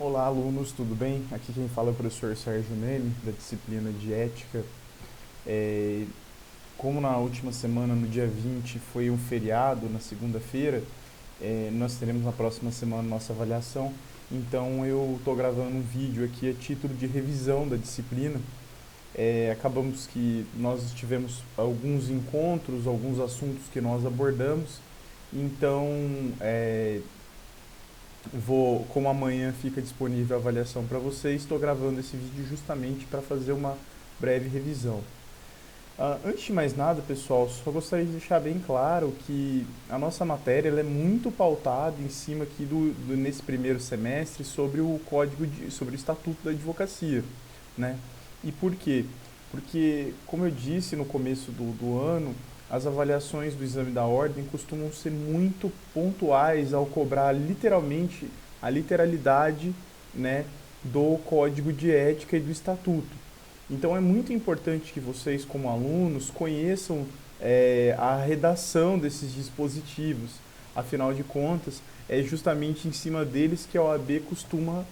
Olá, alunos, tudo bem? Aqui quem fala é o professor Sérgio Neme, da disciplina de Ética. É, Como na última semana, no dia 20, foi um feriado, na segunda-feira, nós teremos na próxima semana nossa avaliação. Então eu estou gravando um vídeo aqui a título de revisão da disciplina. Acabamos que nós tivemos alguns encontros, alguns assuntos que nós abordamos. Então, como amanhã fica disponível a avaliação para vocês, estou gravando esse vídeo justamente para fazer uma breve revisão. Antes de mais nada, pessoal, só gostaria de deixar bem claro que a nossa matéria ela é muito pautada em cima aqui nesse primeiro semestre sobre sobre o Estatuto da Advocacia, né? E por quê? Porque, como eu disse no começo do ano, as avaliações do exame da ordem costumam ser muito pontuais ao cobrar literalmente a literalidade, né, do Código de Ética e do Estatuto. Então é muito importante que vocês, como alunos, conheçam a redação desses dispositivos. Afinal de contas, é justamente em cima deles que a OAB costuma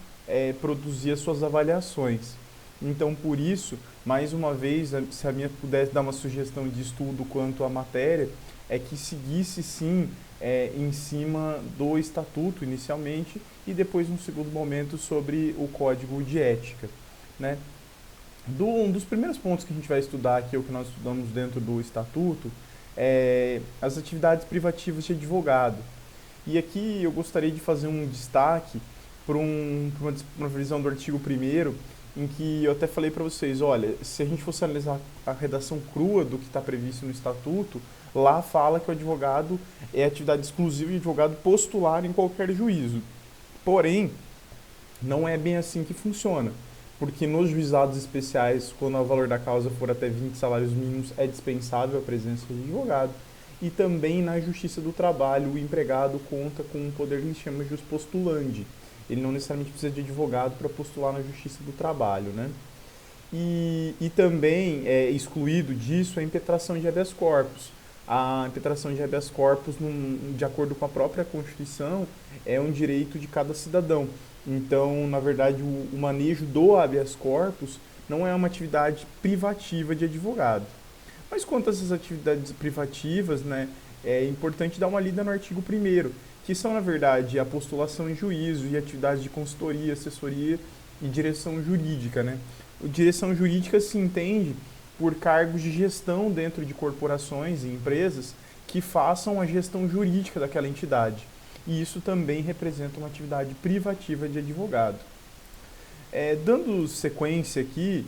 produzir as suas avaliações. Então, por isso, mais uma vez, se a minha pudesse dar uma sugestão de estudo quanto à matéria, é que seguisse sim em cima do estatuto inicialmente e depois, num segundo momento, sobre o código de ética, né? Um dos primeiros pontos que a gente vai estudar aqui, o que nós estudamos dentro do estatuto, é as atividades privativas de advogado. E aqui eu gostaria de fazer um destaque para uma visão do artigo 1º, em que eu até falei para vocês, olha, se a gente fosse analisar a redação crua do que está previsto no estatuto, lá fala que o advogado é atividade exclusiva de advogado postular em qualquer juízo. Porém, não é bem assim que funciona, porque nos juizados especiais, quando o valor da causa for até 20 salários mínimos, é dispensável a presença de advogado. E também na Justiça do Trabalho, o empregado conta com um poder que a gente chama de postulante. Ele não necessariamente precisa de advogado para postular na Justiça do Trabalho, né? E também é excluído disso a impetração de habeas corpus. A impetração de habeas corpus, de acordo com a própria Constituição, é um direito de cada cidadão. Então, na verdade, o manejo do habeas corpus não é uma atividade privativa de advogado. Mas quanto a essas atividades privativas, né, é importante dar uma lida no artigo 1º, que são, na verdade, a postulação em juízo e atividades de consultoria, assessoria e direção jurídica, né? O direção jurídica se entende por cargos de gestão dentro de corporações e empresas que façam a gestão jurídica daquela entidade. E isso também representa uma atividade privativa de advogado. Dando sequência aqui,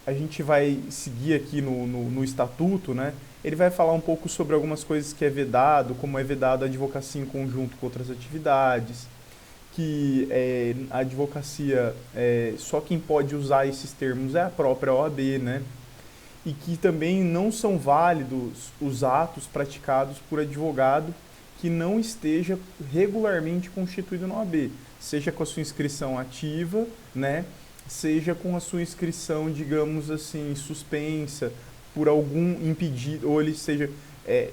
a gente vai seguir aqui no estatuto, né? Ele vai falar um pouco sobre algumas coisas que é vedado, como é vedado a advocacia em conjunto com outras atividades, que a advocacia, só quem pode usar esses termos é a própria OAB, né? E que também não são válidos os atos praticados por advogado que não esteja regularmente constituído na OAB, seja com a sua inscrição ativa, né? Seja com a sua inscrição, digamos assim, suspensa por algum impedido, ou ele seja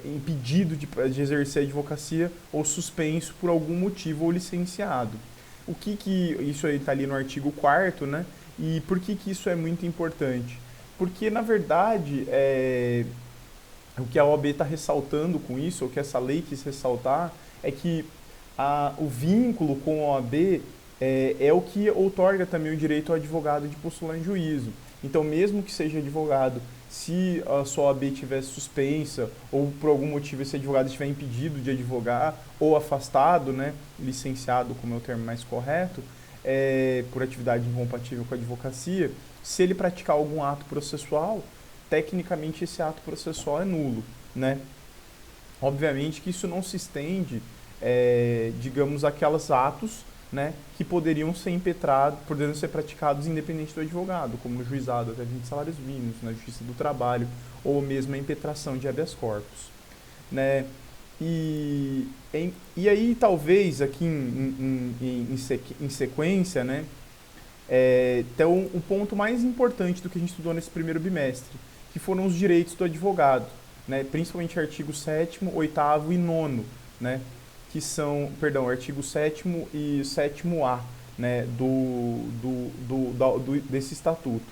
impedido de exercer a advocacia ou suspenso por algum motivo ou licenciado. Que isso aí está ali no artigo 4º, né? E por que isso é muito importante? Porque, na verdade, o que a OAB está ressaltando com isso, ou que essa lei quis ressaltar, é que o vínculo com a OAB é o que outorga também o direito ao advogado de postular em juízo. Então, mesmo que seja advogado, se a sua OAB estiver suspensa ou por algum motivo esse advogado estiver impedido de advogar ou afastado, né, licenciado, como é o termo mais correto, por atividade incompatível com a advocacia, se ele praticar algum ato processual, tecnicamente esse ato processual é nulo, né? Obviamente que isso não se estende, digamos, àqueles atos, né, que poderiam ser praticados independente do advogado, como o juizado até 20 salários mínimos, na Justiça do Trabalho, ou mesmo a impetração de habeas corpus, né? E aí, talvez, aqui em sequência, né, então, o ponto mais importante do que a gente estudou nesse primeiro bimestre, que foram os direitos do advogado, né, principalmente artigo 7º, 8º e 9º, né? que são, perdão, o artigo 7º e 7º-A, né, desse estatuto.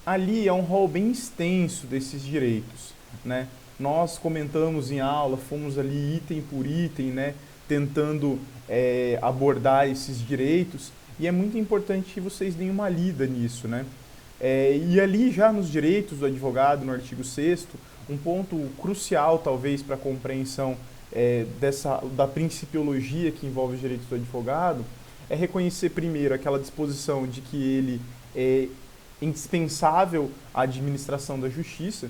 Ali é um rol bem extenso desses direitos, né? Nós comentamos em aula, fomos ali item por item, né, tentando abordar esses direitos, e é muito importante que vocês deem uma lida nisso, né? E ali já nos direitos do advogado, no artigo 6º, um ponto crucial talvez para a compreensão da principiologia que envolve os direitos do advogado é reconhecer primeiro aquela disposição de que ele é indispensável à administração da justiça,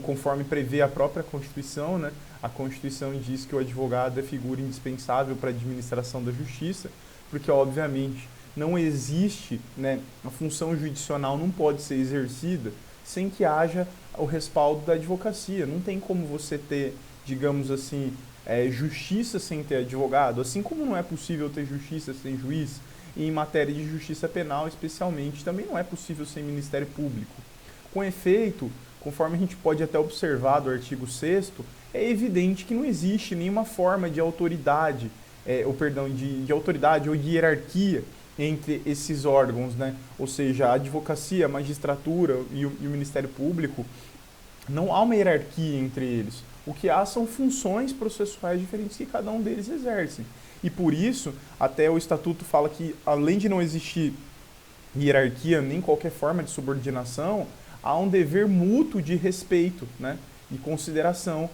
conforme prevê a própria Constituição, né? A Constituição diz que o advogado é figura indispensável para a administração da justiça, porque, obviamente, não existe, né, a função judicional não pode ser exercida sem que haja o respaldo da advocacia. Não tem como você ter, digamos assim, justiça sem ter advogado, assim como não é possível ter justiça sem juiz, e em matéria de justiça penal, especialmente, também não é possível sem Ministério Público. Com efeito, conforme a gente pode até observar do artigo 6º, é evidente que não existe nenhuma forma de autoridade, de autoridade ou de hierarquia entre esses órgãos, né? Ou seja, a advocacia, a magistratura e o Ministério Público, não há uma hierarquia entre eles. O que há são funções processuais diferentes que cada um deles exerce. E por isso, até o Estatuto fala que, além de não existir hierarquia nem qualquer forma de subordinação, há um dever mútuo de respeito, né, e consideração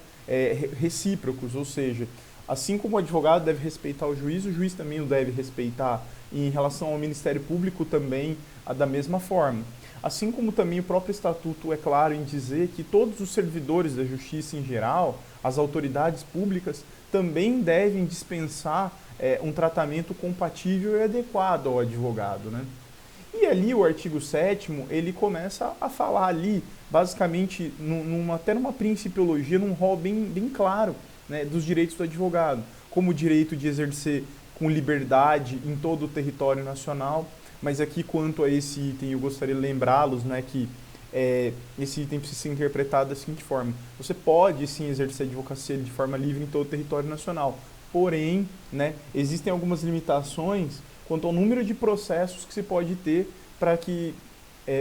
recíprocos, ou seja, assim como o advogado deve respeitar o juiz também o deve respeitar, e em relação ao Ministério Público também da mesma forma. Assim como também o próprio Estatuto é claro em dizer que todos os servidores da justiça em geral, as autoridades públicas, também devem dispensar um tratamento compatível e adequado ao advogado, né? E ali o artigo 7º, ele começa a falar ali, basicamente, até numa principiologia, num rol bem claro, né, dos direitos do advogado, como o direito de exercer com liberdade em todo o território nacional. Mas aqui, quanto a esse item, eu gostaria de lembrá-los, né, que esse item precisa ser interpretado da seguinte forma: você pode sim exercer a advocacia de forma livre em todo o território nacional, porém, né, existem algumas limitações quanto ao número de processos que se pode ter para que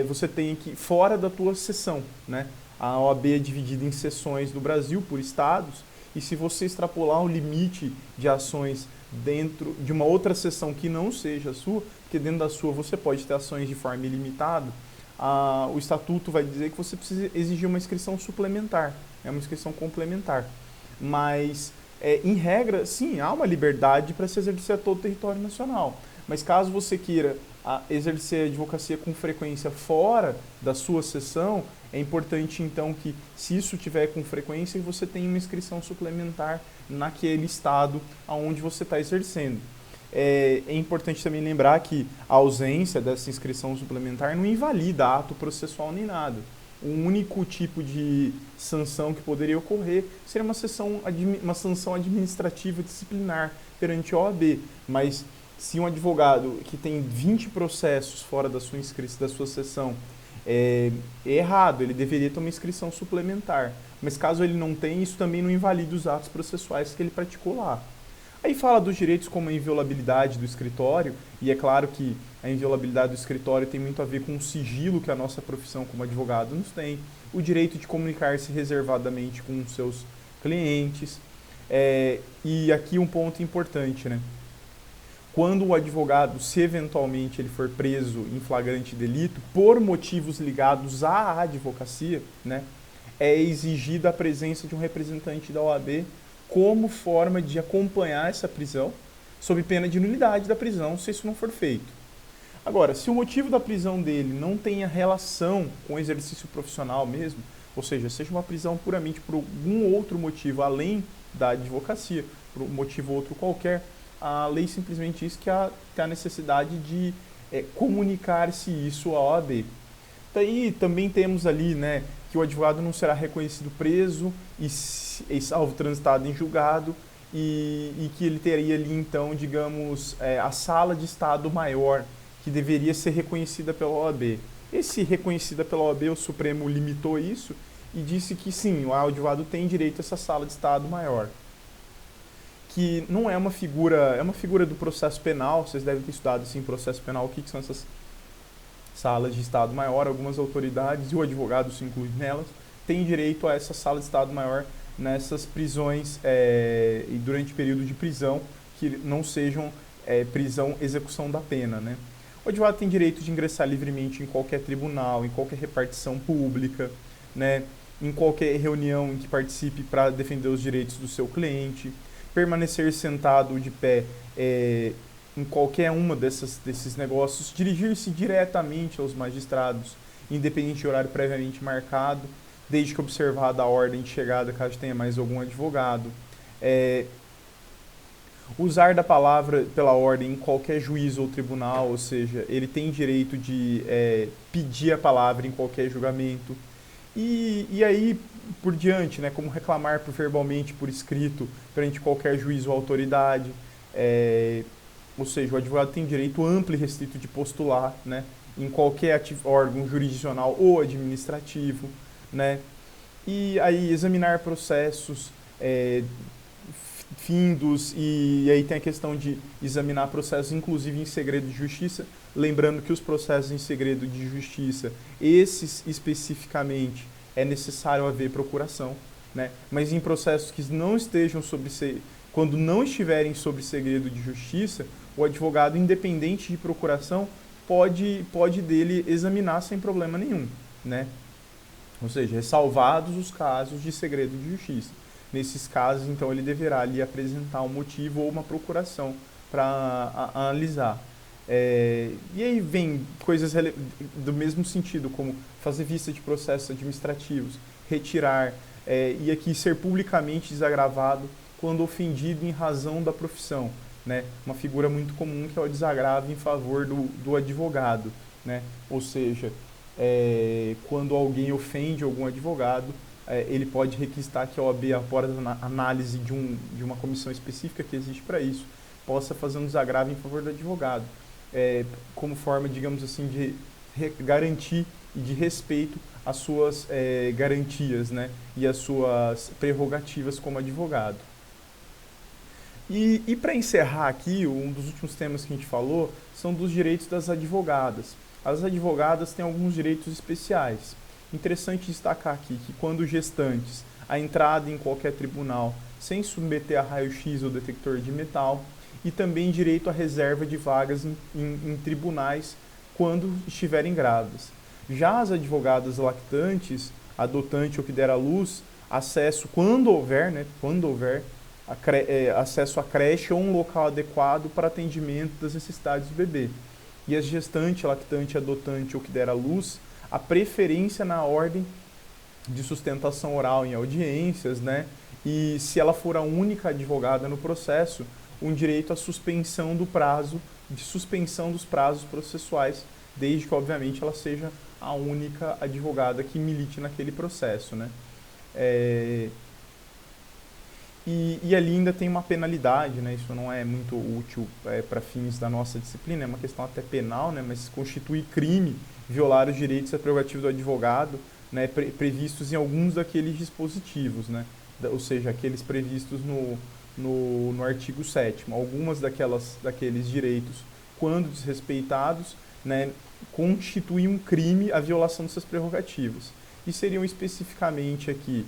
você tenha que, fora da tua seção, né? A OAB é dividida em seções do Brasil por estados, e se você extrapolar o limite de ações dentro de uma outra seção que não seja a sua, porque dentro da sua você pode ter ações de forma ilimitada, o Estatuto vai dizer que você precisa exigir uma inscrição suplementar, uma inscrição complementar. Mas, em regra, sim, há uma liberdade para se exercer a todo o território nacional. Mas caso você queira exercer a advocacia com frequência fora da sua seção, é importante então que, se isso tiver com frequência, você tenha uma inscrição suplementar naquele estado onde você está exercendo. É importante também lembrar que a ausência dessa inscrição suplementar não invalida ato processual nem nada. O único tipo de sanção que poderia ocorrer seria uma sanção administrativa disciplinar perante a OAB, mas se um advogado que tem 20 processos fora da sua seção é errado, ele deveria ter uma inscrição suplementar. Mas caso ele não tenha, isso também não invalida os atos processuais que ele praticou lá. Aí fala dos direitos como a inviolabilidade do escritório, e é claro que a inviolabilidade do escritório tem muito a ver com o sigilo que a nossa profissão como advogado nos tem, o direito de comunicar-se reservadamente com os seus clientes, e aqui um ponto importante, né? Quando o advogado, se eventualmente ele for preso em flagrante delito, por motivos ligados à advocacia, né, é exigida a presença de um representante da OAB como forma de acompanhar essa prisão, sob pena de nulidade da prisão, se isso não for feito. Agora, se o motivo da prisão dele não tenha relação com o exercício profissional mesmo, ou seja, seja uma prisão puramente por algum outro motivo além da advocacia, por um motivo outro qualquer, a lei simplesmente diz que há necessidade de comunicar-se isso à OAB. Daí também temos ali, né, que o advogado não será reconhecido preso e salvo transitado em julgado, e que ele teria ali então, digamos, a sala de estado maior, que deveria ser reconhecida pela OAB. Esse reconhecida pela OAB, o Supremo limitou isso e disse que sim, o advogado tem direito a essa sala de estado maior. que não é uma figura do processo penal, vocês devem ter estudado assim, processo penal, o que são essas salas de Estado Maior, algumas autoridades, e o advogado se inclui nelas, tem direito a essa sala de Estado Maior nessas prisões e durante período de prisão que não sejam prisão execução da pena, né? O advogado tem direito de ingressar livremente em qualquer tribunal, em qualquer repartição pública, né? Em qualquer reunião em que participe para defender os direitos do seu cliente, permanecer sentado ou de pé em qualquer uma desses negócios, dirigir-se diretamente aos magistrados, independente de horário previamente marcado, desde que observada a ordem de chegada, caso tenha mais algum advogado. Usar da palavra pela ordem em qualquer juízo ou tribunal, ou seja, ele tem direito de pedir a palavra em qualquer julgamento. E aí, por diante, né, como reclamar verbalmente, por escrito, perante qualquer juiz ou autoridade. Ou seja, o advogado tem direito amplo e restrito de postular, né, em qualquer órgão jurisdicional ou administrativo, né, e aí examinar processos findos, e aí tem a questão de examinar processos, inclusive em segredo de justiça, lembrando que os processos em segredo de justiça, esses especificamente, é necessário haver procuração, né, mas em processos que não estejam quando não estiverem sob segredo de justiça, o advogado, independente de procuração, pode dele examinar sem problema nenhum, né? Ou seja, ressalvados os casos de segredo de justiça. Nesses casos, então, ele deverá ali apresentar um motivo ou uma procuração para analisar. E aí vem coisas do mesmo sentido, como fazer vista de processos administrativos, retirar, e aqui ser publicamente desagravado quando ofendido em razão da profissão, né? Uma figura muito comum que é o desagravo em favor do advogado, né? Ou seja, quando alguém ofende algum advogado, ele pode requisitar que a OAB, após a análise de uma comissão específica que existe para isso, possa fazer um desagravo em favor do advogado, como forma, digamos assim, de garantir e de respeito às suas garantias, né? E às suas prerrogativas como advogado. E para encerrar aqui, um dos últimos temas que a gente falou são dos direitos das advogadas. As advogadas têm alguns direitos especiais. Interessante destacar aqui que quando gestantes, a entrada em qualquer tribunal sem submeter a raio-x ou detector de metal, e também direito à reserva de vagas em tribunais quando estiverem grávidas. Já as advogadas lactantes, adotante ou que der à luz, acesso quando houver, né, acesso à creche ou um local adequado para atendimento das necessidades do bebê. E as gestante, lactante, adotante ou que der à luz, a preferência na ordem de sustentação oral em audiências, né? E se ela for a única advogada no processo, um direito à suspensão do prazo, de suspensão dos prazos processuais, desde que, obviamente, ela seja a única advogada que milite naquele processo, né? E ali ainda tem uma penalidade, né? Isso não é muito útil para fins da nossa disciplina, é uma questão até penal, né? Mas constitui crime violar os direitos e prerrogativas do advogado, né? Previstos em alguns daqueles dispositivos, né? Ou seja, aqueles previstos no artigo 7º. Algumas daqueles direitos, quando desrespeitados, né, constituem um crime a violação dessas prerrogativas. E seriam especificamente aqui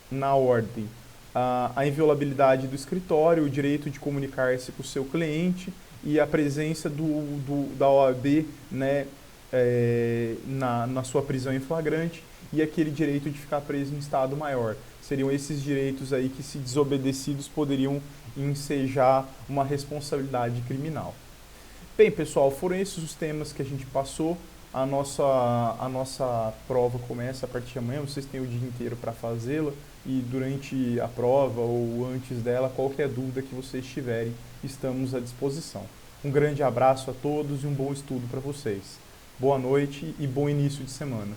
na ordem, a inviolabilidade do escritório, o direito de comunicar-se com o seu cliente e a presença da OAB, né, na sua prisão em flagrante, e aquele direito de ficar preso em estado maior. Seriam esses direitos aí que, se desobedecidos, poderiam ensejar uma responsabilidade criminal. Bem, pessoal, foram esses os temas que a gente passou. A nossa prova começa a partir de amanhã, vocês têm o dia inteiro para fazê-la, e durante a prova ou antes dela, qualquer dúvida que vocês tiverem, estamos à disposição. Um grande abraço a todos e um bom estudo para vocês. Boa noite e bom início de semana.